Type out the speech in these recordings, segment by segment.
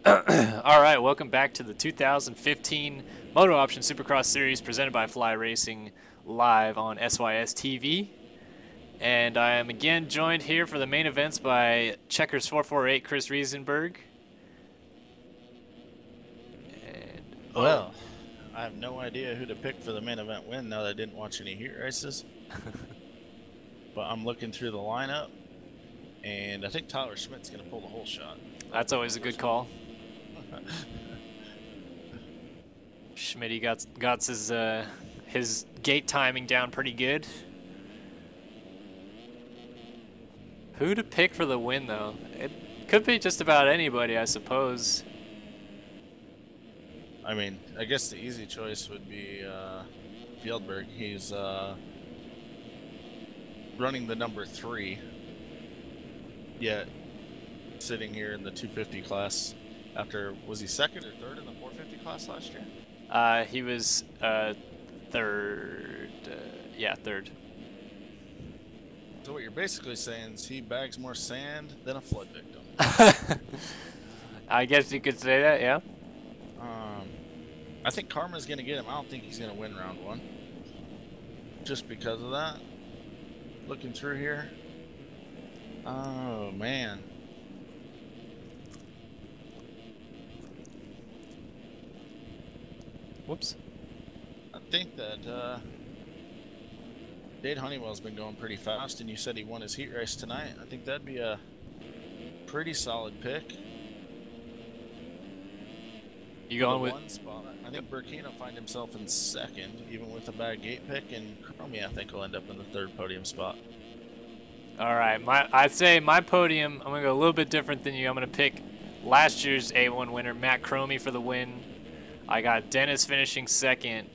All right, welcome back to the 2015 MotoOption Supercross Series presented by Fly Racing live on SYS TV. And I am again joined here for the main events by Checkers 448 Chris Riesenberg. And, well, I have no idea who to pick for the main event win now that I didn't watch any heat races. But I'm looking through the lineup, and I think Tyler Schmidt's going to pull the whole shot. That's always a good call. Schmitty got his gate timing down pretty good. Who to pick for the win, though? It could be just about anybody, I suppose. I mean, I guess the easy choice would be Fieldberg. He's running the number 3, yet sitting here in the 250 class after, was he second or third in the 450 class last year? He was third. Yeah, third. So what you're basically saying is he bags more sand than a flood victim. I guess you could say that, yeah. I think Karma's going to get him. I don't think he's going to win round 1. Just because of that. Looking through here. Oh, man. Whoops. I think that Dade Honeywell's been going pretty fast, and you said he won his heat race tonight. I think that'd be a pretty solid pick. You going with one spot? I think Burkina will find himself in second, even with a bad gate pick, and Chromie, I think, will end up in the 3rd podium spot. All right, I'd say my podium, I'm gonna go a little bit different than you. I'm gonna pick last year's A1 winner, Matt Chromie, for the win. I got Dennis finishing second,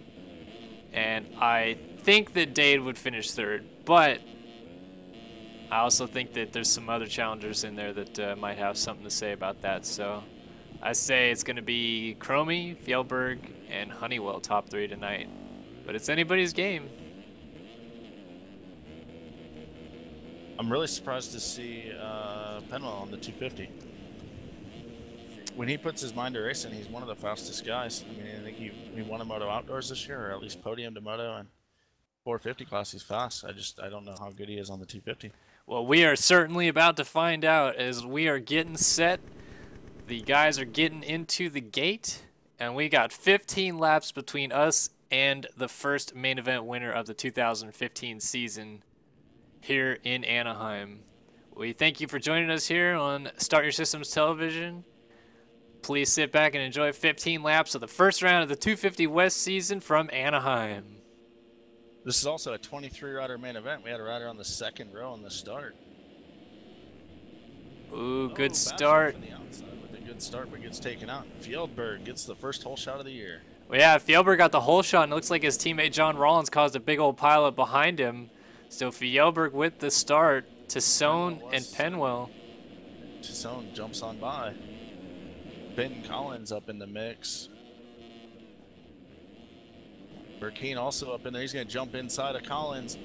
and I think that Dade would finish 3rd, but I also think that there's some other challengers in there that might have something to say about that. So I say it's going to be Chromie, Fjellberg, and Honeywell top 3 tonight, but it's anybody's game. I'm really surprised to see Penwell on the 250. When he puts his mind to racing, he's one of the fastest guys. I mean, I think he won a Moto Outdoors this year, or at least podium to Moto, and 450 class, he's fast. I don't know how good he is on the 250. Well, we are certainly about to find out as we are getting set. The guys are getting into the gate, and we got 15 laps between us and the first main event winner of the 2015 season here in Anaheim. We thank you for joining us here on Start Your Systems Television. Please sit back and enjoy 15 laps of the first round of the 250 West season from Anaheim. This is also a 23-rider main event. We had a rider on the 2nd row on the start. Ooh, good start. On the outside with a good start, but gets taken out. Fieldberg gets the first whole shot of the year. Well, yeah, Fjellberg got the whole shot, and it looks like his teammate John Rollins caused a big old pileup behind him. So Fjellberg with the start. Tassone and Penwell. Tassone jumps on by. Ben Collins up in the mix. Burkina also up in there. He's going to jump inside of Collins.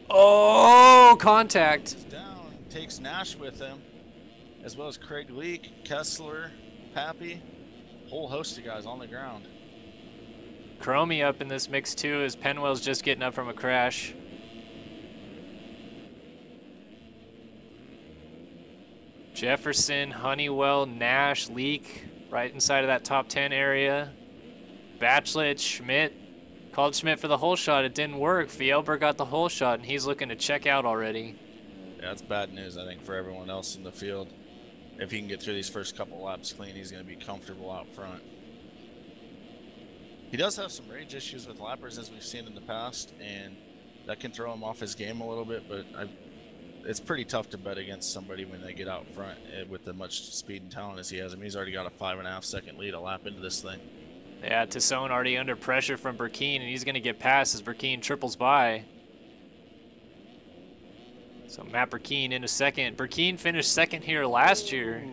Oh, contact. He's down. Takes Nash with him, as well as Craig Leake, Kessler, Pappy. Whole host of guys on the ground. Chromie up in this mix too, as Penwell's just getting up from a crash. Jefferson, Honeywell, Nash, Leake, right inside of that top 10 area. Batchlet, Schmidt. Called Schmidt for the whole shot. It didn't work. Fjellberg got the whole shot, and he's looking to check out already. Yeah, that's bad news, I think, for everyone else in the field. If he can get through these first couple laps clean, he's going to be comfortable out front. He does have some rage issues with lappers, as we've seen in the past, and that can throw him off his game a little bit, but it's pretty tough to bet against somebody when they get out front with as much speed and talent as he has. I mean, he's already got a 5.5-second lead a lap into this thing. Yeah, Tassone already under pressure from Burkina, and he's going to get past as Burkina triples by. So Matt Burkina into second. Burkina finished second here last year.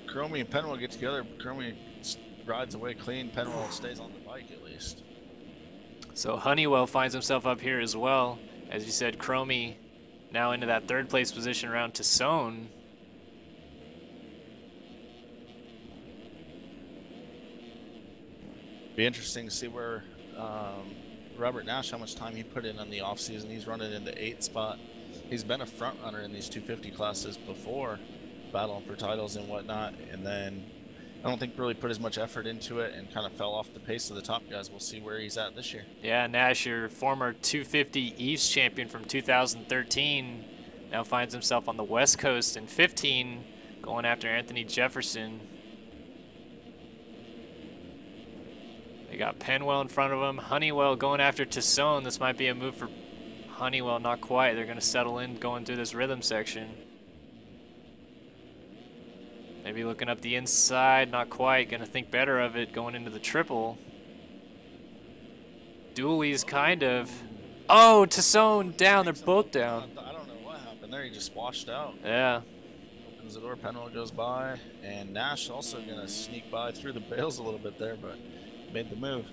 Chromie and Penwell get together. Chromie rides away clean. Penwell stays on the bike at least. So Honeywell finds himself up here as well. As you said, Chromie now into that 3rd place position around Tassone. Be interesting to see where Robert Nash, how much time he put in on the offseason. He's running in the 8th spot. He's been a front runner in these 250 classes before, battling for titles and whatnot, and then I don't think really put as much effort into it and kind of fell off the pace of the top guys. We'll see where he's at this year. Yeah, Nash, your former 250 East champion from 2013, now finds himself on the West Coast in 15, going after Anthony Jefferson. They got Penwell in front of him. Honeywell going after Tassone. This might be a move for Honeywell. Not quite. They're going to settle in going through this rhythm section. Maybe looking up the inside. Not quite. Going to think better of it going into the triple. Dooley's kind of. Oh, Tassone down. They're both down. I don't know what happened there. He just washed out. Yeah. Opens the door. Penwell goes by. And Nash also going to sneak by through the bales a little bit there, but made the move.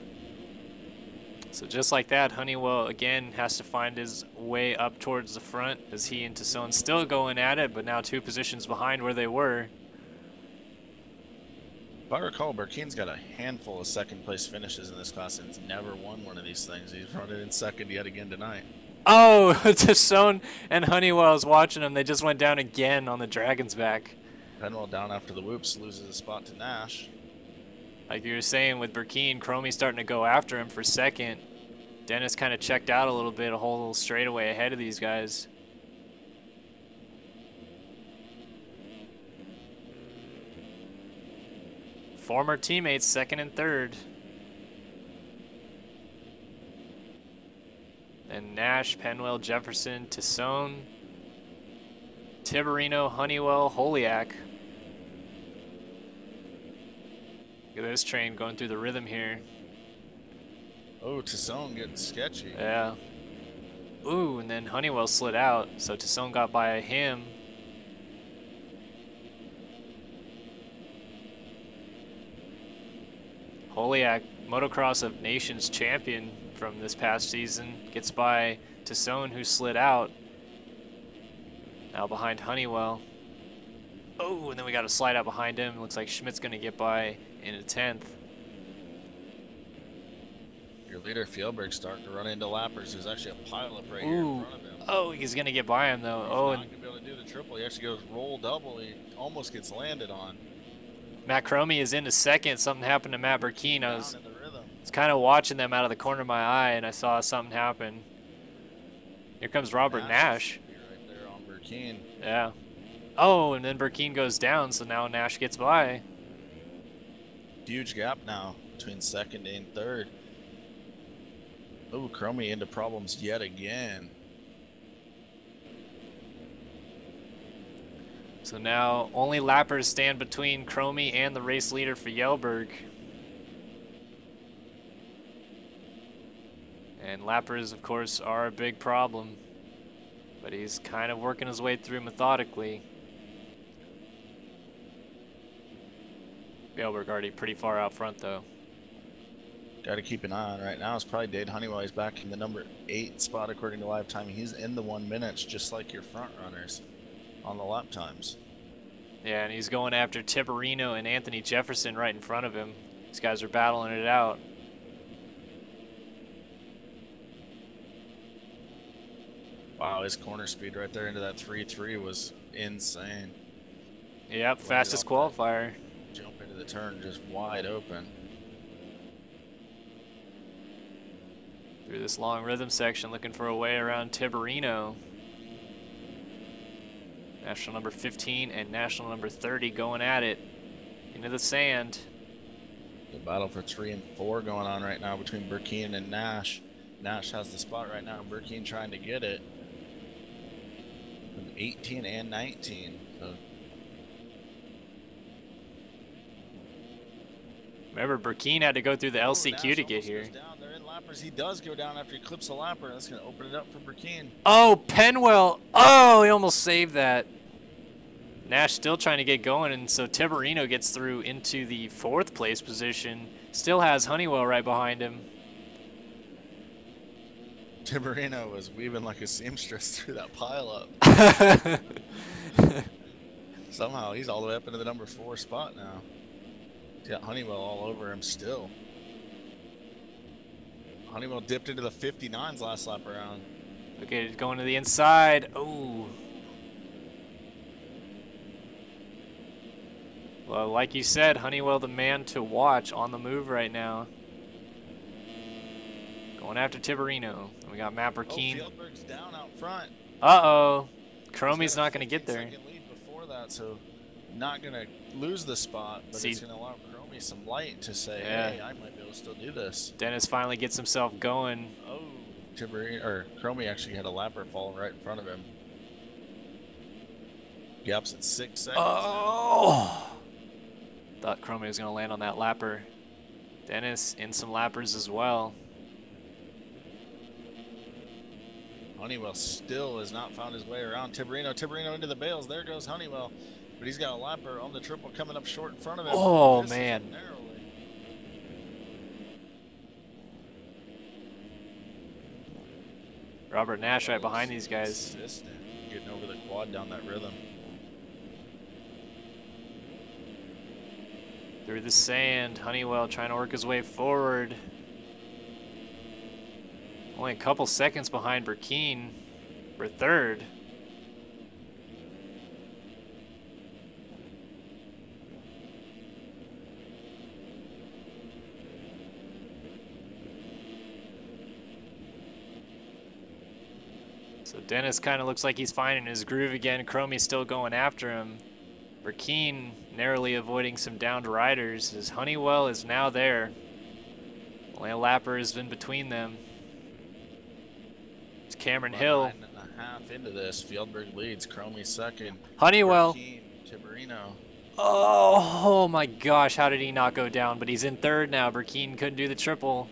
So just like that, Honeywell again has to find his way up towards the front as he and Tassone still going at it, but now 2 positions behind where they were. If I recall, Burkeen's got a handful of second-place finishes in this class and has never won one of these things. He's running in second yet again tonight. Oh, Tassone and Honeywell is watching him. They just went down again on the Dragon's back. Penwell down after the whoops, loses a spot to Nash. Like you were saying with Burkeen, Cromie starting to go after him for second. Dennis kind of checked out a little bit, a whole straightaway ahead of these guys. Former teammates, second and third. And Nash, Penwell, Jefferson, Tassone, Tiberino, Honeywell, Holiak. Look at this train going through the rhythm here. Oh, Tassone getting sketchy. Yeah. Ooh, and then Honeywell slid out, so Tassone got by him. Holiak, Motocross of Nations champion from this past season, gets by Tassone, who slid out. Now behind Honeywell. Oh, and then we got a slide out behind him. Looks like Schmidt's going to get by in a 10th. Your leader, Fjellberg's starting to run into lappers. There's actually a pileup right here in front of him. Oh, he's going to get by him, though. He's not going to be able to do the triple. He actually goes roll double. He almost gets landed on. Matt Cromie is into second. Something happened to Matt Burkeen. I was kind of watching them out of the corner of my eye, and I saw something happen. Here comes Robert Nash. Right there on Burkeen. Yeah. Oh, and then Burkeen goes down, so now Nash gets by. Huge gap now between second and third. Oh, Cromie into problems yet again. So now only lappers stand between Cromie and the race leader for Yelberg. And lappers, of course, are a big problem. But he's kind of working his way through methodically. Yelberg already pretty far out front, though. Got to keep an eye on right now. It's probably Dade Honeywell. He's back in the number 8 spot according to live time. He's in the 1 minutes, just like your front runners on the lap times. Yeah, and he's going after Tiberino and Anthony Jefferson right in front of him. These guys are battling it out. Wow, his corner speed right there into that 3.3 was insane. Yep, fastest qualifier. Jump into the turn just wide open. Through this long rhythm section, looking for a way around Tiberino. National number 15 and national number 30 going at it into the sand. The battle for 3 and 4 going on right now between Burkeen and Nash. Nash has the spot right now. Burkeen trying to get it. 18 and 19. So. Remember, Burkeen had to go through the LCQ to get here. They're in lappers. He does go down after he clips a lapper. That's going to open it up for Burkeen. Oh, Penwell. Oh, he almost saved that. Nash still trying to get going, and so Tiberino gets through into the 4th place position. Still has Honeywell right behind him. Tiberino was weaving like a seamstress through that pileup. Somehow he's all the way up into the number 4 spot now. He's got Honeywell all over him still. Honeywell dipped into the 59s last lap around. Okay, going to the inside. Oh. Well, like you said, Honeywell the man to watch on the move right now. Going after Tiberino. We got Matt Burkeen. Oh, Fieldberg's down out front. Uh-oh. Chromie's not going to get there. Lead before that, so not going to lose the spot, but it's going to allow Chromie some light to say, hey, I might be able to still do this. Dennis finally gets himself going. Oh, Chromie actually had a lapper fall right in front of him. Gaps at 6 seconds. Oh! Thought Chromie was going to land on that lapper. Dennis in some lappers as well. Honeywell still has not found his way around Tiberino. Tiberino into the bales. There goes Honeywell. But he's got a lapper on the triple coming up short in front of him. Oh, man. Robert Nash right behind these guys. Consistent. Getting over the quad down that rhythm. Through the sand, Honeywell trying to work his way forward. Only a couple seconds behind Burkeen for third. So Dennis kind of looks like he's finding his groove again. Chromie's still going after him. Burkeen narrowly avoiding some downed riders as Honeywell is now there. Only a lapper has been between them. It's Cameron Hill. 9.5 into this. Fieldberg leads. Chromie second. Honeywell. Burkeen, Tiberino. Oh my gosh, how did he not go down? But he's in third now. Burkeen couldn't do the triple.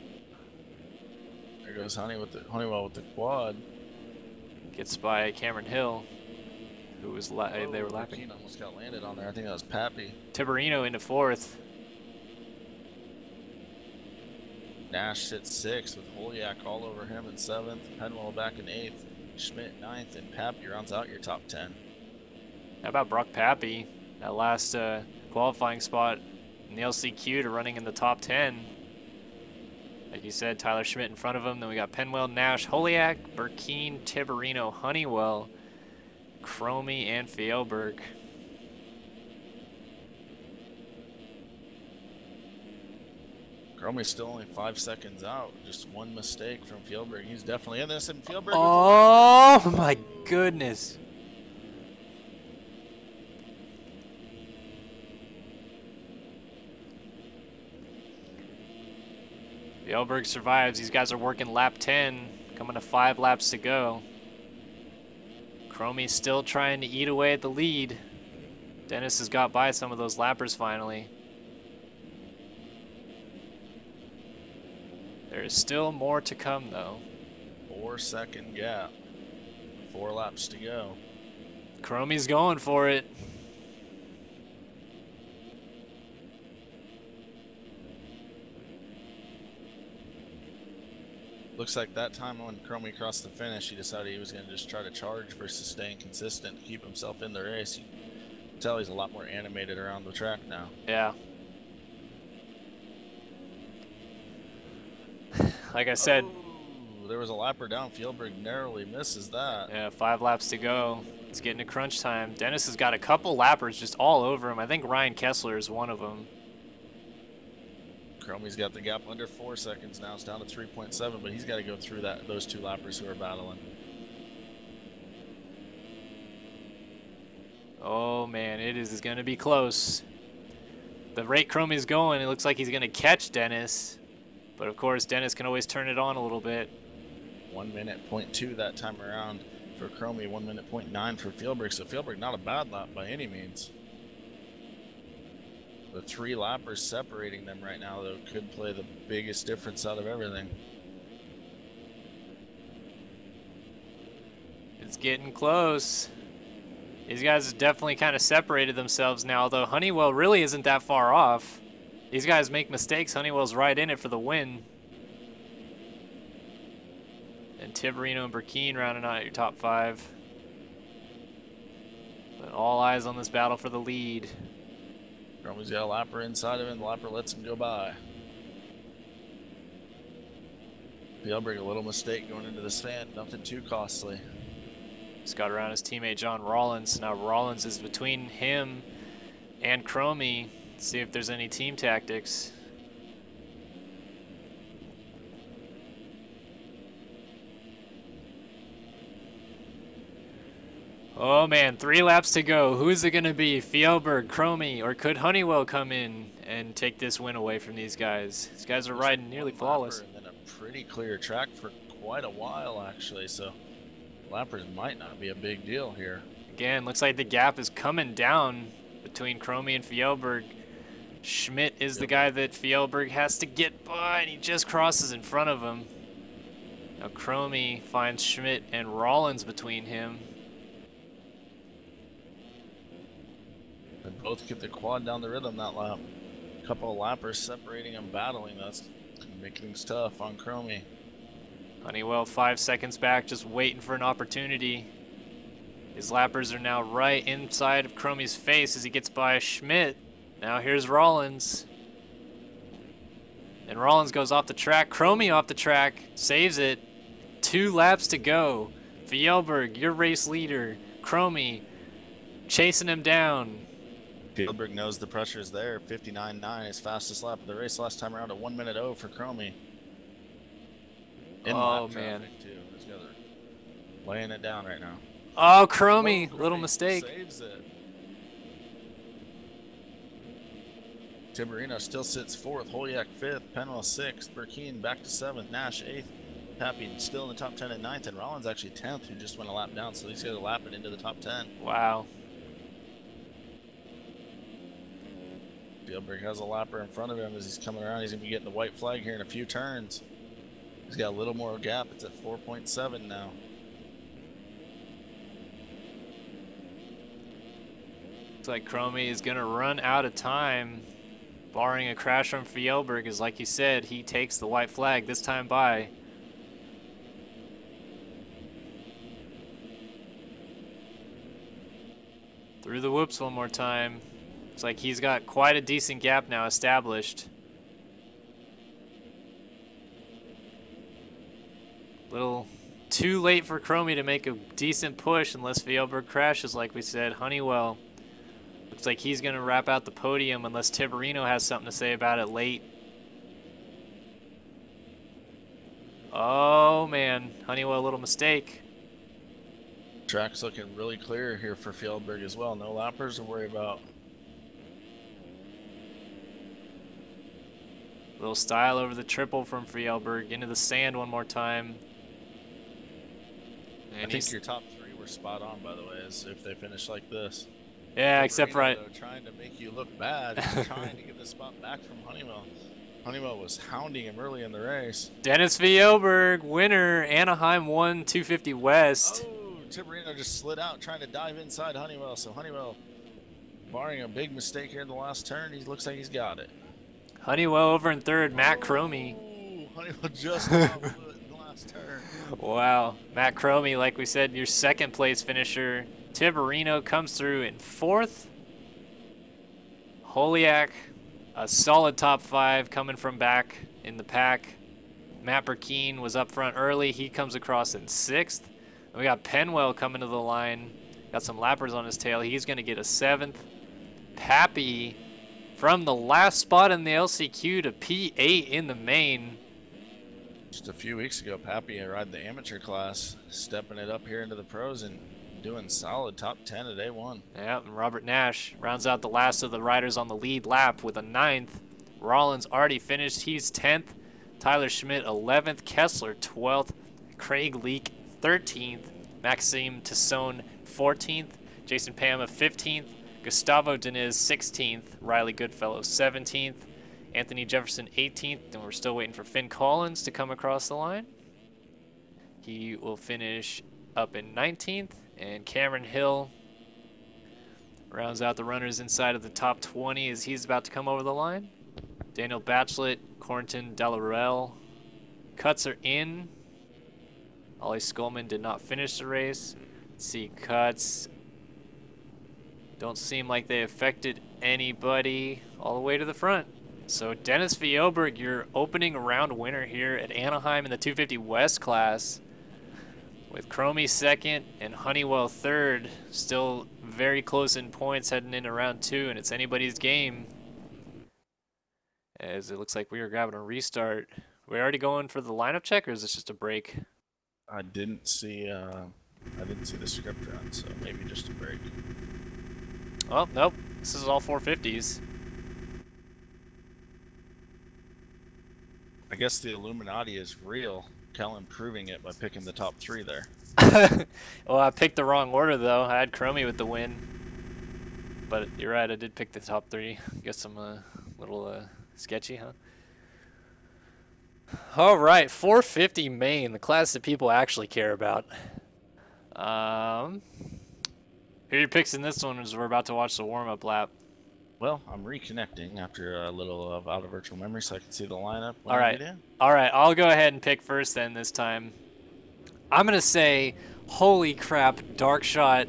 There goes Honeywell with the quad. Gets by Cameron Hill, who was they were lapping. Burkeen almost got landed on there. I think that was Pappy. Tiberino into fourth. Nash sits sixth with Holyak all over him in seventh. Penwell back in eighth. Schmidt ninth, and Pappy rounds out your top 10. How about Brock Pappy? That last qualifying spot in the LCQ to running in the top 10. Like you said, Tyler Schmidt in front of him. Then we got Penwell, Nash, Holyak, Burkeen, Tiberino, Honeywell, Chromie, and Fieldberg. Chromie's still only 5 seconds out. Just one mistake from Fieldberg. He's definitely in this. And Fieldberg. Oh my goodness. Fieldberg survives. These guys are working lap 10, coming to 5 laps to go. Chromie's still trying to eat away at the lead. Dennis has got by some of those lappers finally. There is still more to come though. 4-second gap. 4 laps to go. Chromie's going for it. Looks like that time when Chromie crossed the finish, he decided he was going to just try to charge versus staying consistent, keep himself in the race. You can tell he's a lot more animated around the track now. Yeah. Like I said. Oh, there was a lapper down. Fieldberg narrowly misses that. Yeah, 5 laps to go. It's getting to crunch time. Dennis has got a couple lappers just all over him. I think Ryan Kessler is one of them. Chromie's got the gap under 4 seconds now. It's down to 3.7, but he's got to go through those 2 lappers who are battling. Oh man, it is going to be close. The rate Chromie's going, it looks like he's going to catch Dennis. But of course, Dennis can always turn it on a little bit. 1 minute, 0.2 that time around for Chromie, 1 minute, 0.9 for Fieldberg. So Fieldberg not a bad lap by any means. The 3 lappers separating them right now, though, could play the biggest difference out of everything. It's getting close. These guys have definitely kind of separated themselves now, though Honeywell really isn't that far off. These guys make mistakes. Honeywell's right in it for the win. And Tiberino and Burkeen rounding out your top 5. But all eyes on this battle for the lead. Chromie's got a lapper inside of him. The lapper lets him go by. Fjellberg, a little mistake going into the stand, nothing too costly. He's got around his teammate John Rollins. Now Rollins is between him and Chromie. See if there's any team tactics. Oh man, 3 laps to go. Who is it going to be? Fjellberg, Chromie, or could Honeywell come in and take this win away from these guys? These guys are riding nearly flawless. And then a pretty clear track for quite a while, actually, so lappers might not be a big deal here. Again, looks like the gap is coming down between Chromie and Fjellberg. Schmidt is the guy that Fjellberg has to get by, and he just crosses in front of him. Now Chromie finds Schmidt and Rollins between him. They both get the quad down the rhythm that lap. A couple of lappers separating and battling. That's making things tough on Chromie. Honeywell 5 seconds back, just waiting for an opportunity. His lappers are now right inside of Chromie's face as he gets by Schmidt. Now here's Rollins. And Rollins goes off the track. Chromie off the track, saves it. 2 laps to go. Fjellberg, your race leader. Chromie chasing him down. Fjellberg knows the pressure is there. 59.9, his fastest lap of the race last time around at 1:0 for Chromie. Oh man, too. This guy's laying it down right now. Oh, Chromie, little mistake. Saves it. Tiberino still sits 4th, Holyak 5th, Penwell 6th, Burkeen back to 7th, Nash 8th, Pappy still in the top 10 at 9th, and Rollins actually 10th, who just went a lap down, so he's going to lap it into the top 10. Wow. Fjellberg has a lapper in front of him as he's coming around. He's going to be getting the white flag here in a few turns. He's got a little more gap. It's at 4.7 now. Looks like Chromie is going to run out of time. Barring a crash from Fjellberg, as like you said, he takes the white flag this time by. Through the whoops one more time. Looks like he's got quite a decent gap now established. Little too late for Chromie to make a decent push unless Fjellberg crashes, like we said. Honeywell looks like he's going to wrap out the podium unless Tiberino has something to say about it late. Oh man, Honeywell, a little mistake. Track's looking really clear here for Fjellberg as well. No lappers to worry about. Little style over the triple from Fjellberg into the sand one more time. And I think your top 3 were spot on, by the way, as if they finish like this. Yeah, Tiberino, except for though, trying to make you look bad, trying to get the spot back from Honeywell. Honeywell was hounding him early in the race. Dennis Fjellberg, winner, Anaheim 1, 250 West. Oh, Tiberino just slid out trying to dive inside Honeywell. So Honeywell, barring a big mistake here in the last turn, he looks like he's got it. Honeywell over in 3rd, Matt Chromie. Oh, Honeywell just off foot in the last turn. Wow, Matt Chromie, like we said, your 2nd place finisher. Tiberino comes through in 4th. Holyak, a solid top 5 coming from back in the pack. Matt Burkeen was up front early. He comes across in 6th. And we got Penwell coming to the line. Got some lappers on his tail. He's going to get a 7th. Pappy from the last spot in the LCQ to P8 in the main. Just a few weeks ago, Pappy ride the amateur class, stepping it up here into the pros and doing solid top 10 at A1. Yeah, and Robert Nash rounds out the last of the riders on the lead lap with a 9th. Rollins already finished. He's 10th. Tyler Schmidt 11th. Kessler 12th. Craig Leake 13th. Maxime Tassone 14th. Jason Pama 15th. Gustavo Diniz 16th. Riley Goodfellow 17th. Anthony Jefferson 18th. And we're still waiting for Finn Collins to come across the line. He will finish up in 19th. And Cameron Hill rounds out the runners inside of the top 20 as he's about to come over the line. Daniel Batchelot, Cornton Delarelle. Cuts are in. Ollie Skolman did not finish the race. Let's see, cuts. Don't seem like they affected anybody all the way to the front. So Dennis Fjellberg, your opening round winner here at Anaheim in the 250 West class, with Chromie second and Honeywell third. Still very close in points heading into round 2, and it's anybody's game, as it looks like we are grabbing a restart. We're already going for the lineup check, or is this just a break? I didn't see the script run, so maybe just a break. Oh, nope. This is all 450s. I guess the Illuminati is real. Kellen proving it by picking the top 3 there. Well, I picked the wrong order, though. I had Chromie with the win. But you're right, I did pick the top 3. Guess I'm a little sketchy, huh? All right, 450 main, the class that people actually care about. Who are your picks in this one as we're about to watch the warm-up lap? Well, I'm reconnecting after a little out of virtual memory so I can see the lineup. All right, I'll go ahead and pick first then this time. I'm going to say, holy crap, dark shot,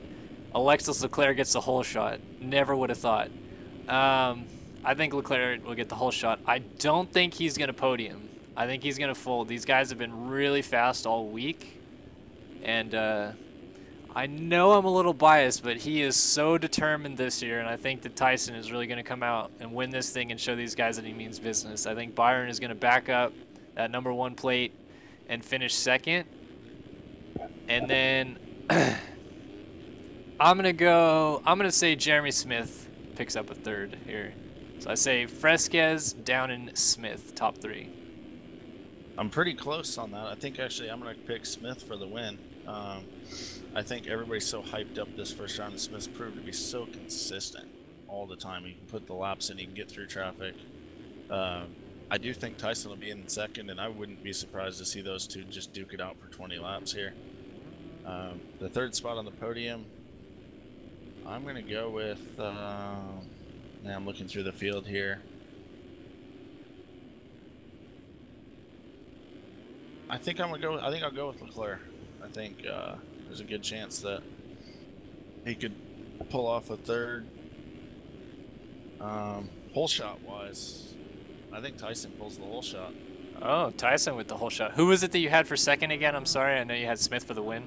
Alexis Leclerc gets the whole shot. Never would have thought. I think Leclerc will get the whole shot. I don't think he's going to podium. I think he's going to fold. These guys have been really fast all week. And I know I'm a little biased, but he is so determined this year. And I think that Tyson is really going to come out and win this thing and show these guys that he means business. I think Byron is going to back up that #1 plate and finish second. And then I'm going to say Jeremy Smith picks up a third here. So I say Fresquez, Downen, Smith, top 3. I'm pretty close on that. I think actually I'm going to pick Smith for the win. I think everybody's so hyped up this first round, and Smith's proved to be so consistent all the time. He can put the laps in, he can get through traffic. I do think Tyson will be in second, and I wouldn't be surprised to see those two just duke it out for 20 laps here. The third spot on the podium, I'm going to go with, I'm looking through the field here. I think I'll go with Leclerc. I think there's a good chance that he could pull off a third. Whole shot wise, I think Tyson pulls the whole shot. Oh, Tyson with the whole shot. Who was it that you had for second again? I'm sorry, I know you had Smith for the win.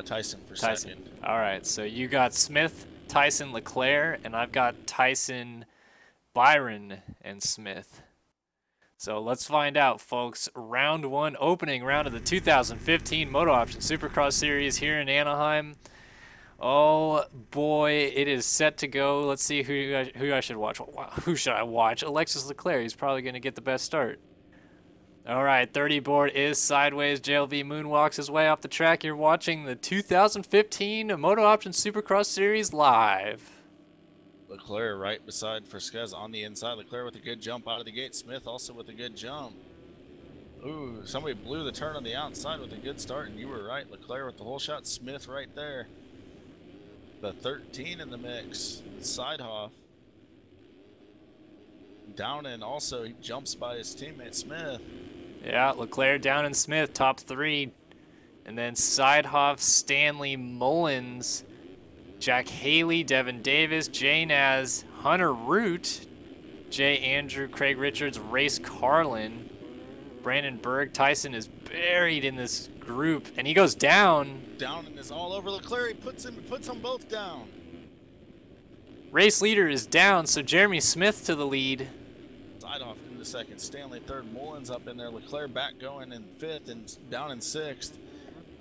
Tyson for second. All right, so you got Smith, Tyson, Leclerc, and I've got Tyson, Byron, and Smith. So let's find out, folks. Round 1, opening round of the 2015 MotoOption Supercross Series here in Anaheim. Oh boy, it is set to go. Let's see who I should watch. Who should I watch? Alexis Leclerc. He's probably going to get the best start. All right, 30 board is sideways. JLV moonwalks his way off the track. You're watching the 2015 MotoOption Supercross Series live. Leclerc right beside Fresquez on the inside. Leclerc with a good jump out of the gate. Smith also with a good jump. Ooh, somebody blew the turn on the outside with a good start, and you were right. Leclerc with the whole shot. Smith right there. The 13 in the mix. Sidehoff. Downen also, he jumps by his teammate Smith. Yeah, Leclerc, Downen, Smith, top 3. And then Sidehoff, Stanley, Mullins, Jack Haley, Devin Davis, Jay Naz, Hunter Root, Jay Andrew, Craig Richards, Race Carlin, Brandon Berg. Tyson is buried in this group, and he goes down. Downen is all over Leclerc. He puts them both down. Race leader is down, so Jeremy Smith to the lead. Sidehoff in the second, Stanley third, Mullins up in there, Leclerc back going in 5th and down in 6th.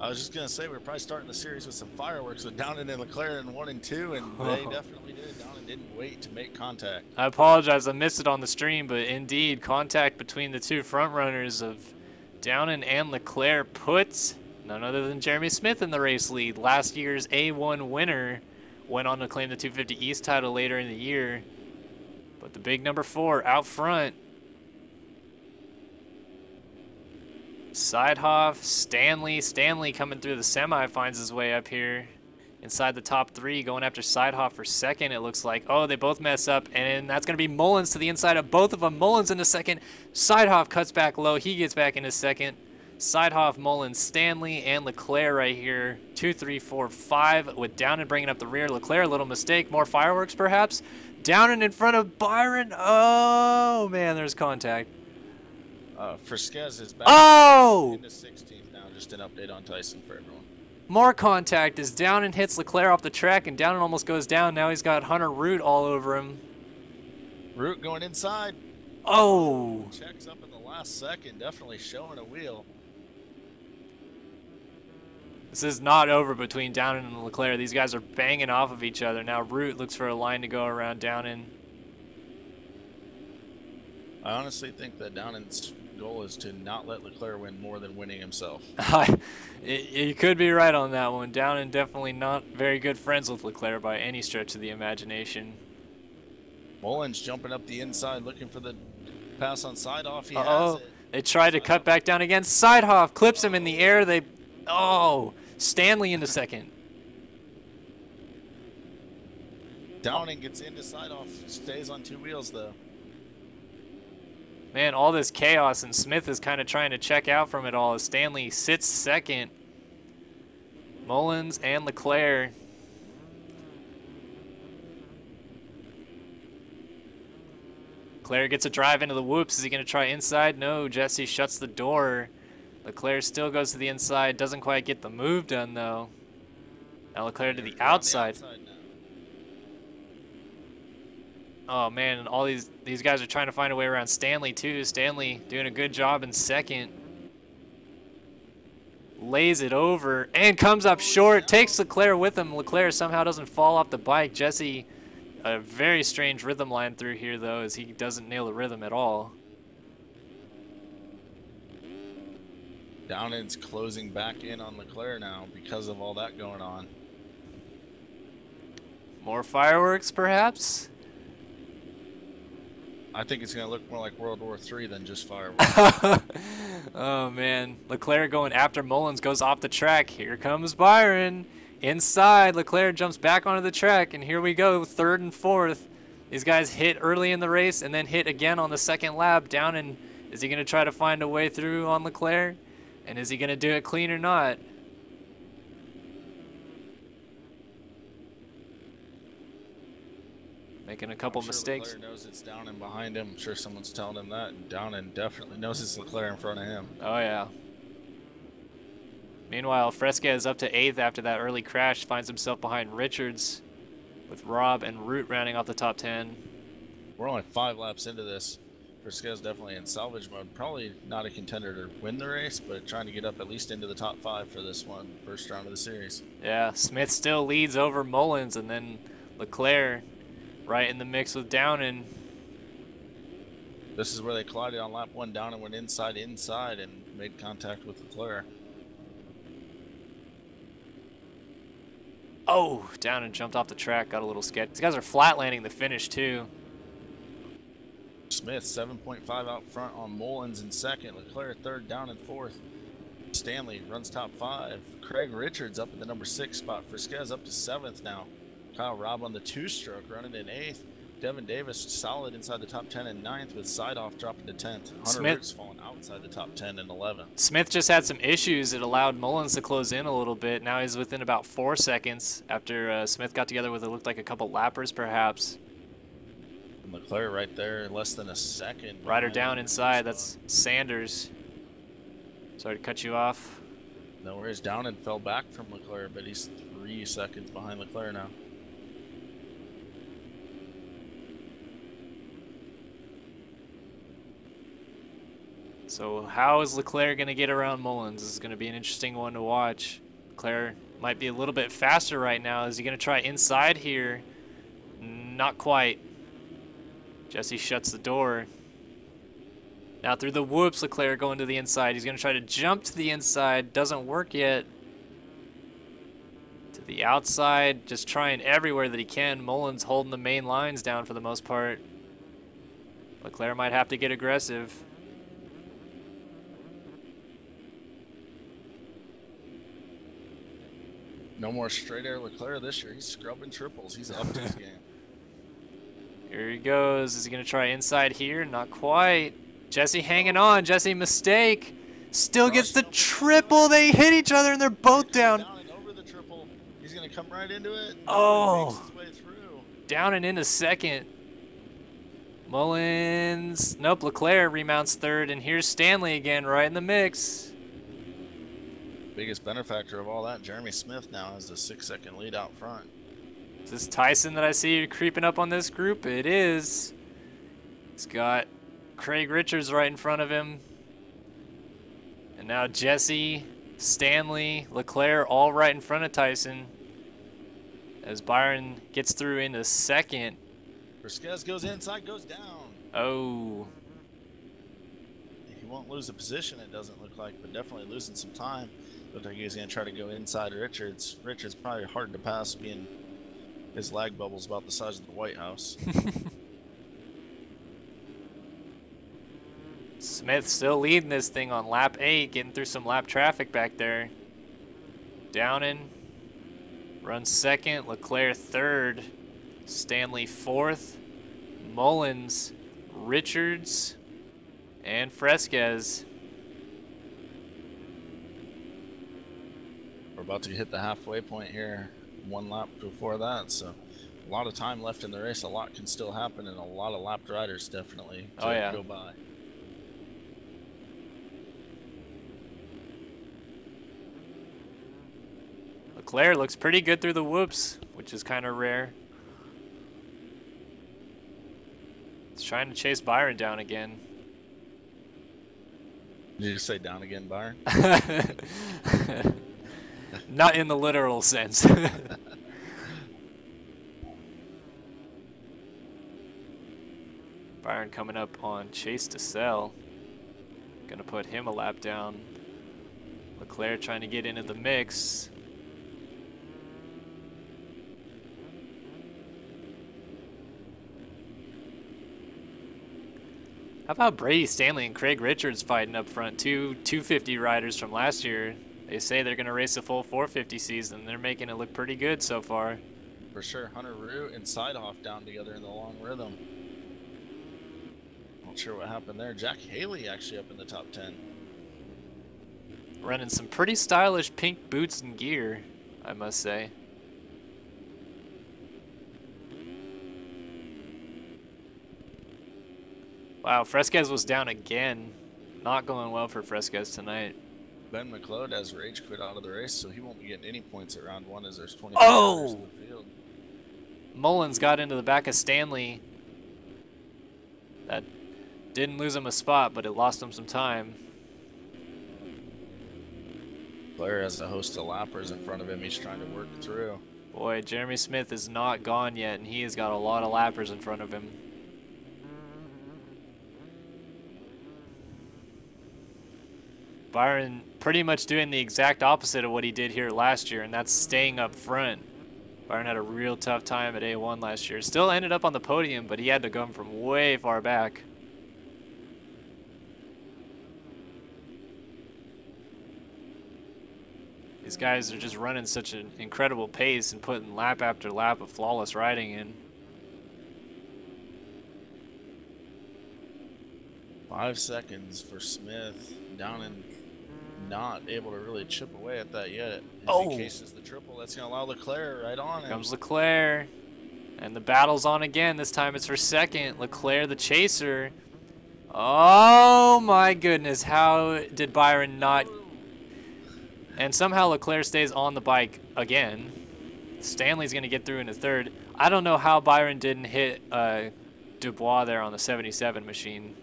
I was just going to say we're probably starting the series with some fireworks with Downen and Leclerc in 1 and 2, and they definitely did. Downen didn't wait to make contact. I apologize, I missed it on the stream, but indeed, contact between the two front runners of Downen and Leclerc puts none other than Jeremy Smith in the race lead. Last year's A1 winner went on to claim the 250 East title later in the year. But the big number 4 out front. Sidehoff, Stanley coming through the semi, finds his way up here inside the top 3, going after Sidehoff for second, it looks like. Oh, they both mess up, and that's going to be Mullins to the inside of both of them. Mullins into second. Sidehoff cuts back low. He gets back into second. Sidehoff, Mullins, Stanley, and Leclerc right here. 2, 3, 4, 5 with Downen bringing up the rear. Leclerc, a little mistake. More fireworks, perhaps. Downen in front of Byron. Oh, man, there's contact. Frisquez is back into 16th now. Just an update on Tyson for everyone. More contact as Downen hits Leclerc off the track, and Downen almost goes down. Now he's got Hunter Root all over him. Root going inside. Oh! Checks up in the last second, definitely showing a wheel. This is not over between Downen and Leclerc. These guys are banging off of each other. Now Root looks for a line to go around Downen. I honestly think that Downen's goal is to not let Leclerc win more than winning himself. You could be right on that one. Downen definitely not very good friends with Leclerc by any stretch of the imagination. Mullins jumping up the inside looking for the pass on Sidehoff. He has it. They tried to cut back down again. Sidehoff clips him in the air. Stanley into second. Downen gets into Sidehoff, stays on 2 wheels though. Man, all this chaos, and Smith is kind of trying to check out from it all as Stanley sits second. Mullins and Leclerc. Leclerc gets a drive into the whoops. Is he going to try inside? No, Jesse shuts the door. Leclerc still goes to the inside. Doesn't quite get the move done, though. Now Leclerc to the outside. Oh, man, and all these guys are trying to find a way around Stanley, too. Stanley doing a good job in second. Lays it over and comes up short. Takes Leclerc with him. Leclerc somehow doesn't fall off the bike. Jesse, a very strange rhythm line through here, though, as he doesn't nail the rhythm at all. Downen's closing back in on Leclerc now because of all that going on. More fireworks, perhaps? I think it's going to look more like World War III than just fireworks. Oh, man. Leclerc going after Mullins, goes off the track. Here comes Byron. Inside, Leclerc jumps back onto the track, and here we go, 3rd and 4th. These guys hit early in the race and then hit again on the 2nd lap. Downen, is he going to try to find a way through on Leclerc? And is he going to do it clean or not? Making a couple mistakes. Leclerc knows it's Downen behind him. I'm sure someone's telling him that. And Downen definitely knows it's Leclerc in front of him. Oh, yeah. Meanwhile, Fresquez up to 8th after that early crash. Finds himself behind Richards with Rob and Root rounding off the top 10. We're only 5 laps into this. Fresquez definitely in salvage mode. Probably not a contender to win the race, but trying to get up at least into the top 5 for this one, first round of the series. Yeah, Smith still leads over Mullins, and then Leclerc right in the mix with Downen. This is where they collided on lap 1. Downen went inside and made contact with Leclerc. Oh, Downen jumped off the track, got a little sketchy. These guys are flat landing the finish too. Smith 7.5 out front on Mullins in 2nd. Leclerc 3rd, Downen 4th. Stanley runs top 5. Craig Richards up in the number 6 spot. Frisquez up to 7th now. Kyle Robb on the 2-stroke running in 8th. Devin Davis solid inside the top 10 in 9th with Sidehoff dropping to 10th. Hunter Root's falling outside the top 10 in 11th. Smith just had some issues that allowed Mullins to close in a little bit. Now he's within about 4 seconds after Smith got together with it looked like a couple lappers perhaps. And Leclerc right there, less than a second. Rider down inside, that's Sanders. Sorry to cut you off. No worries, Downen fell back from Leclerc, but he's 3 seconds behind Leclerc now. So how is Leclerc going to get around Mullins? This is going to be an interesting one to watch. Leclerc might be a little bit faster right now. Is he going to try inside here? Not quite. Jesse shuts the door. Now through the whoops, Leclerc going to the inside. He's going to try to jump to the inside. Doesn't work yet. To the outside, just trying everywhere that he can. Mullins holding the main lines down for the most part. Leclerc might have to get aggressive. No more straight air Leclerc this year. He's scrubbing triples. He's upped his game. Here he goes. Is he going to try inside here? Not quite. Jesse hanging on. Jesse, mistake. Still gets the triple. They hit each other and they're both down. Down and over the triple. He's going to come right into it. Oh. He makes his way through. Down and into second. Mullins. Nope, Leclerc remounts third. And here's Stanley again, right in the mix. Biggest benefactor of all that, Jeremy Smith now has a 6-second lead out front. Is this Tyson that I see creeping up on this group? It is. He's got Craig Richards right in front of him. And now Jesse, Stanley, Leclerc all right in front of Tyson. As Byron gets through into second. Vasquez goes inside, goes down. Oh. He won't lose a position, it doesn't look like, but definitely losing some time. Looks like he's going to try to go inside Richards. Richards probably hard to pass, being his lag bubble's about the size of the White House. Smith still leading this thing on lap 8, getting through some lap traffic back there. Downing runs second, Leclerc third, Stanley fourth, Mullins, Richards, and Fresquez. We're about to hit the halfway point here, one lap before that, so a lot of time left in the race. A lot can still happen, and a lot of lapped riders definitely go by. Leclerc looks pretty good through the whoops, which is kind of rare. He's trying to chase Byron down again. Did you just say down again, Byron? Not in the literal sense. Byron coming up on Chase to sell. Gonna put him a lap down. Leclerc trying to get into the mix. How about Brady Stanley and Craig Richards fighting up front? Two 250 riders from last year. They say they're going to race a full 450 season. They're making it look pretty good so far. For sure. Hunter Root and Sidehoff down together in the long rhythm. Not sure what happened there. Jack Haley actually up in the top 10. Running some pretty stylish pink boots and gear, I must say. Wow, Fresquez was down again. Not going well for Fresquez tonight. Ben McLeod has rage quit out of the race, so he won't be getting any points at round 1 as there's 20 riders in the field. Mullins got into the back of Stanley. That didn't lose him a spot, but it lost him some time. Blair has a host of lappers in front of him he's trying to work through. Boy, Jeremy Smith is not gone yet, and he has got a lot of lappers in front of him. Byron pretty much doing the exact opposite of what he did here last year, and that's staying up front. Byron had a real tough time at A1 last year. Still ended up on the podium, but he had to come from way far back. These guys are just running such an incredible pace and putting lap after lap of flawless riding in. 5 seconds for Smith. Down and not able to really chip away at that yet. If he cases the triple, that's going to allow Leclerc right on him. Comes Leclerc. And the battle's on again. This time it's for second. Leclerc the chaser. Oh my goodness. How did Byron not... And somehow Leclerc stays on the bike again. Stanley's going to get through into third. I don't know how Byron didn't hit Dubois there on the 77 machine.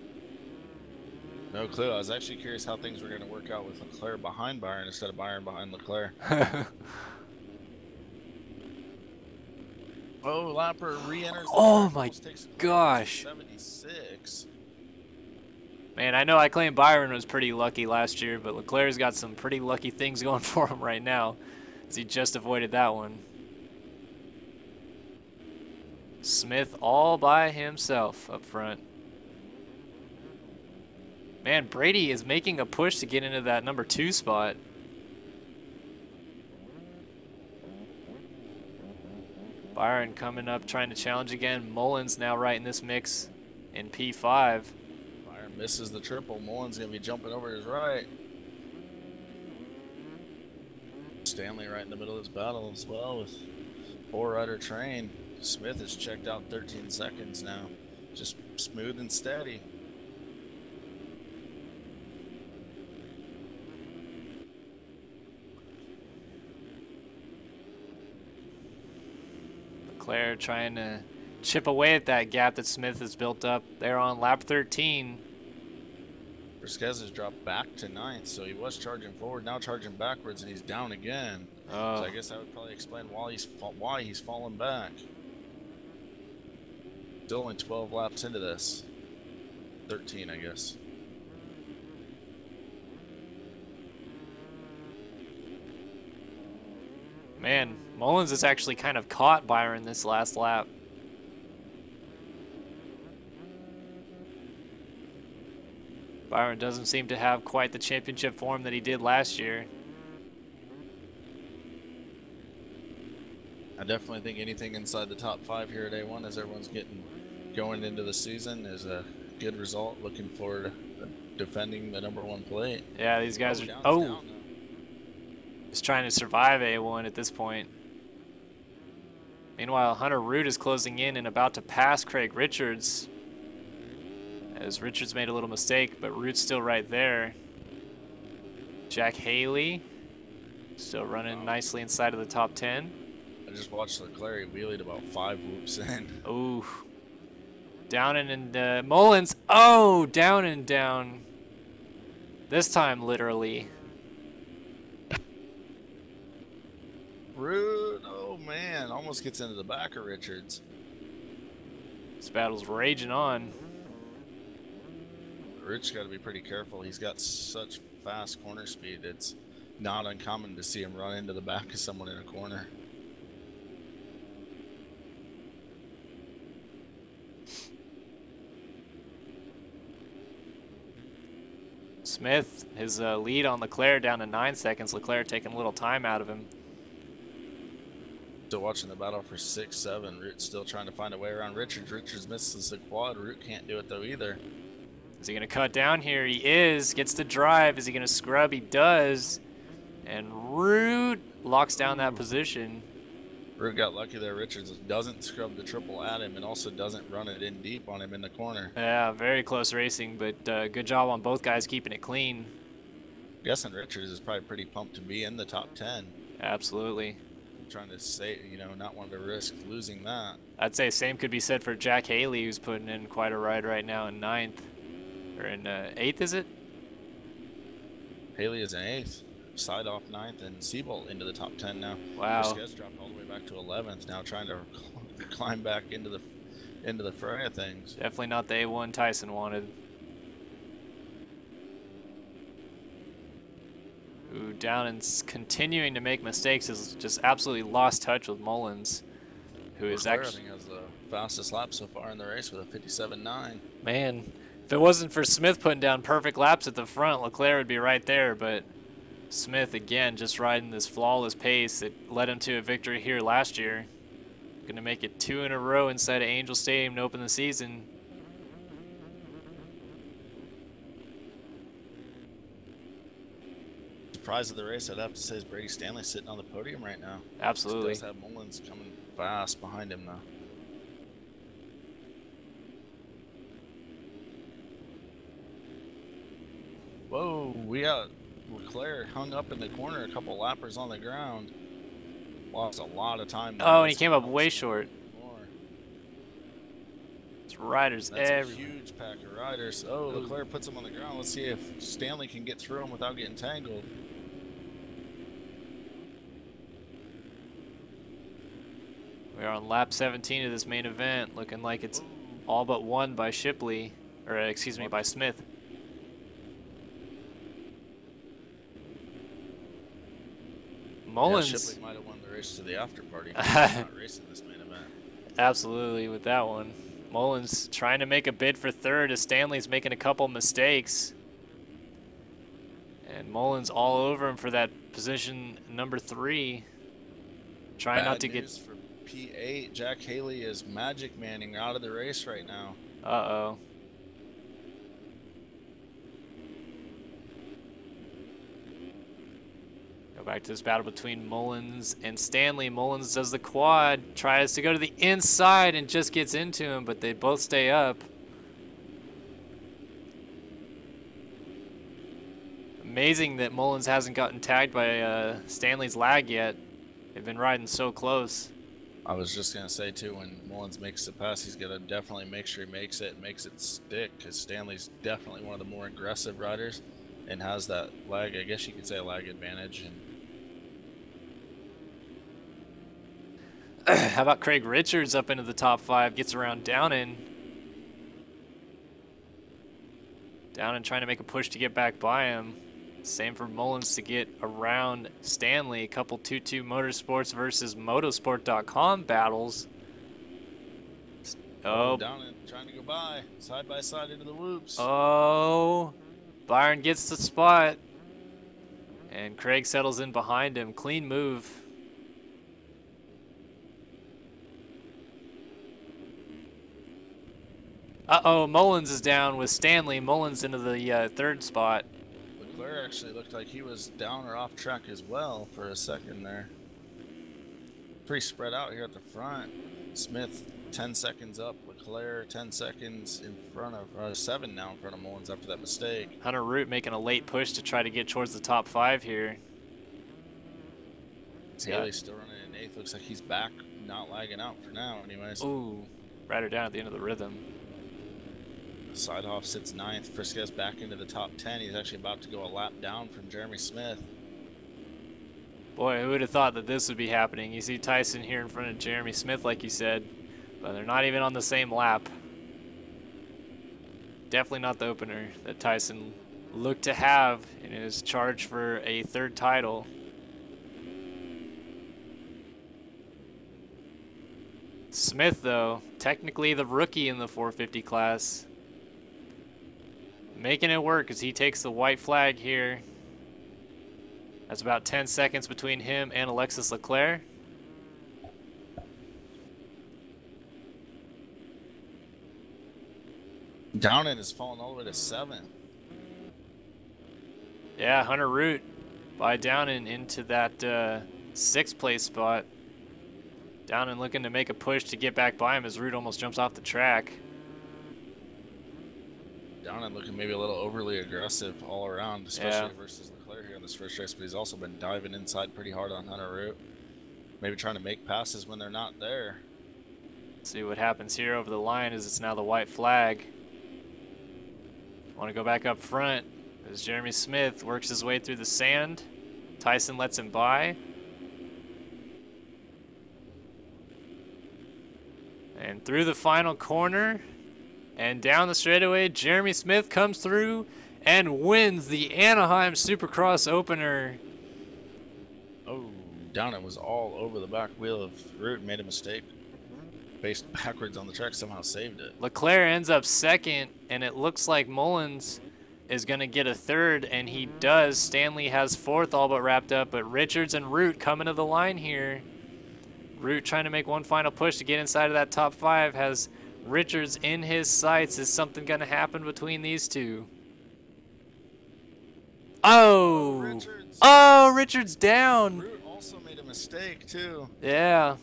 No clue. I was actually curious how things were going to work out with Leclerc behind Byron instead of Byron behind Leclerc. Oh, Lapper re-enters. Oh my gosh. 76. Man, I know I claimed Byron was pretty lucky last year, but Leclerc's got some pretty lucky things going for him right now, as he just avoided that one. Smith all by himself up front. Man, Brady is making a push to get into that number 2 spot. Byron coming up, trying to challenge again. Mullins now right in this mix in P5. Byron misses the triple. Mullins going to be jumping over his right. Stanley right in the middle of this battle as well with 4-rider train. Smith has checked out 13 seconds now. Just smooth and steady. Leclerc trying to chip away at that gap that Smith has built up. They're on lap 13. Vasquez has dropped back to 9th, so he was charging forward, now charging backwards, and he's down again. Oh. So I guess that would probably explain why he's fallen back. Still only 12 laps into this. 13, I guess. Man, Mullins has actually kind of caught Byron this last lap. Byron doesn't seem to have quite the championship form that he did last year. I definitely think anything inside the top 5 here at A1 as everyone's getting going into the season is a good result. Looking forward to defending the #1 plate. Yeah, these guys are... Down, Oh! down, Just trying to survive A1 at this point. Meanwhile, Hunter Root is closing in and about to pass Craig Richards. As Richards made a little mistake, but Root's still right there. Jack Haley still running nicely inside of the top 10. I just watched Leclerc wheelied about 5 whoops in. Ooh. Down and Mullins. Oh, down and down. This time, literally. Root, oh man, almost gets into the back of Richards. This battle's raging on. Rich's got to be pretty careful. He's got such fast corner speed. It's not uncommon to see him run into the back of someone in a corner. Smith, his lead on Leclerc down to 9 seconds. Leclerc taking a little time out of him. Still watching the battle for 6, 7. Root's still trying to find a way around Richards. Richards misses the quad. Root can't do it though either. Is he going to cut down here? He is. Gets to drive. Is he going to scrub? He does. And Root locks down that position. Root got lucky there. Richards doesn't scrub the triple at him and also doesn't run it in deep on him in the corner. Yeah, very close racing, but good job on both guys keeping it clean. I'm guessing Richards is probably pretty pumped to be in the top 10. Absolutely. Trying to say, you know, not wanting to risk losing that. I'd say same could be said for Jack Haley, who's putting in quite a ride right now in 9th. Or in 8th, is it? Haley is in 8th. Side off 9th, and Seabolt into the top 10 now. Wow. Vasquez dropped all the way back to 11th, now trying to climb back into the fray of things. Definitely not the A1 Tyson wanted. Ooh, down and continuing to make mistakes, has just absolutely lost touch with Mullins, who is Leclerc, actually... I think, has the fastest lap so far in the race with a 57.9. Man, if it wasn't for Smith putting down perfect laps at the front, Leclerc would be right there, but Smith, again, just riding this flawless pace that led him to a victory here last year. Going to make it 2 in a row inside of Angel Stadium to open the season. Surprise of the race, I'd have to say, is Brady Stanley sitting on the podium right now. Absolutely. He does have Mullins coming fast behind him, though. Whoa, we got Leclerc hung up in the corner, a couple lappers on the ground. Lost a lot of time there. Oh, and he came up way short. It's riders That's everywhere. a huge pack of riders. Oh, Leclerc puts him on the ground. Let's see if Stanley can get through him without getting tangled. We're on lap 17 of this main event, looking like it's all but won by Shipley, or excuse me, by Smith. Mullins. Yeah, Shipley might have won the race to the after party. Not racing this main event. Absolutely, with that one. Mullins trying to make a bid for 3rd as Stanley's making a couple mistakes. And Mullins all over him for that position number 3. Trying not to get... for P8, Jack Haley is magic manning out of the race right now. Uh-oh. Go back to this battle between Mullins and Stanley. Mullins does the quad, tries to go to the inside and just gets into him, but they both stay up. Amazing that Mullins hasn't gotten tagged by Stanley's lag yet. They've been riding so close. I was just going to say, too, when Mullins makes the pass, he's going to definitely make sure he makes it and makes it stick, because Stanley's definitely one of the more aggressive riders and has that lag, I guess you could say, a lag advantage. And how about Craig Richards up into the top 5, gets around Downen. Downen trying to make a push to get back by him. Same for Mullins to get around Stanley. A couple 2-2 Motorsports versus Motorsport.com battles. Oh, Downen trying to go by side into the whoops. Oh, Byron gets the spot, and Craig settles in behind him. Clean move. Uh-oh, Mullins is down with Stanley. Mullins into the third spot. Leclerc actually looked like he was down or off track as well for a second there. Pretty spread out here at the front. Smith 10 seconds up. Leclerc 10 seconds in front of, or 7 now in front of Mullins after that mistake. Hunter Root making a late push to try to get towards the top 5 here. Haley's still running in 8th. Looks like he's back, not lagging out for now anyways. Ooh, rider down at the end of the rhythm. Sidehoff sits 9th. Frisquez back into the top 10. He's actually about to go a lap down from Jeremy Smith. Boy, who would have thought that this would be happening? You see Tyson here in front of Jeremy Smith, like you said, but they're not even on the same lap. Definitely not the opener that Tyson looked to have in his charge for a 3rd title. Smith, though, technically the rookie in the 450 class. Making it work as he takes the white flag here. That's about 10 seconds between him and Alexis Leclerc. Downen has fallen all the way to 7th. Yeah, Hunter Root by Downen into that 6th place spot. Downen looking to make a push to get back by him as Root almost jumps off the track. Downen looking maybe a little overly aggressive all around, especially versus Leclerc here in this first race, but he's also been diving inside pretty hard on Hunter Root. Maybe trying to make passes when they're not there. Let's see what happens here over the line as it's now the white flag. Want to go back up front as Jeremy Smith works his way through the sand. Tyson lets him by. And through the final corner and down the straightaway, Jeremy Smith comes through and wins the Anaheim Supercross opener. Oh, Downen was all over the back wheel of Root, made a mistake. Faced backwards on the track, somehow saved it. Leclerc ends up 2nd, and it looks like Mullins is going to get a 3rd, and he does. Stanley has 4th all but wrapped up, but Richards and Root coming to the line here. Root trying to make one final push to get inside of that top 5, has Richards in his sights. Is something going to happen between these two? Oh! Richards. Oh, Richards down. Root also made a mistake too. Yeah.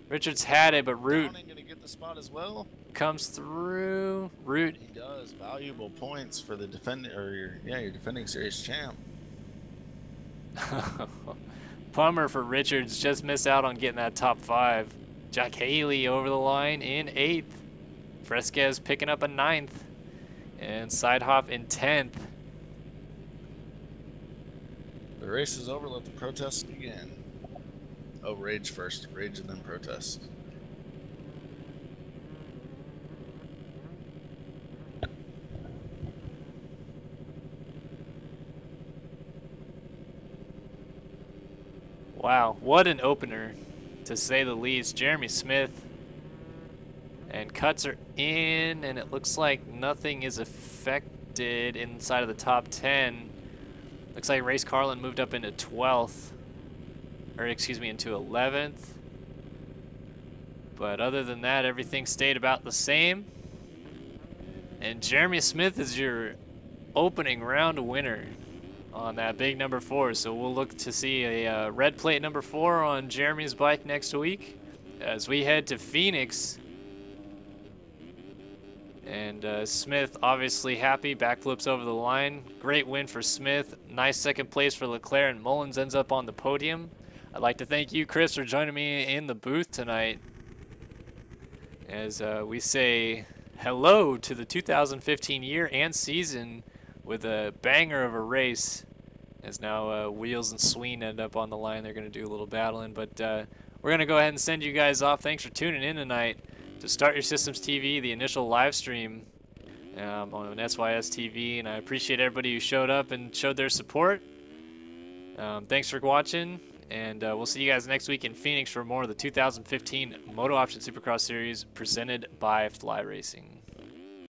Richards had it, but Root Downen gonna get the spot as well. comes through. Root. He does. Valuable points for the your defending series champ. Bummer for Richards, just missed out on getting that top 5. Jack Haley over the line in 8th. Fresquez picking up a 9th. And Sidehoff in 10th. The race is over. Let the protest begin. Oh, rage first. Rage and then protest. Wow, what an opener, to say the least. Jeremy Smith. And cuts are in, and it looks like nothing is affected inside of the top 10. Looks like Race Carlin moved up into 12th. Or excuse me, into 11th. But other than that, everything stayed about the same. And Jeremy Smith is your opening round winner. on that big number 4. So we'll look to see a red plate number 4 on Jeremy's bike next week as we head to Phoenix. And Smith obviously happy, backflips over the line. Great win for Smith. Nice second place for Leclerc, and Mullins ends up on the podium. I'd like to thank you, Chris, for joining me in the booth tonight as we say hello to the 2015 year and season with a banger of a race, as now Wheels and Sween end up on the line. They're going to do a little battling, but we're going to go ahead and send you guys off. Thanks for tuning in tonight to Start Your Systems TV, the initial live stream on SYS TV, and I appreciate everybody who showed up and showed their support. Thanks for watching, and we'll see you guys next week in Phoenix for more of the 2015 MotoOption Supercross Series presented by Fly Racing.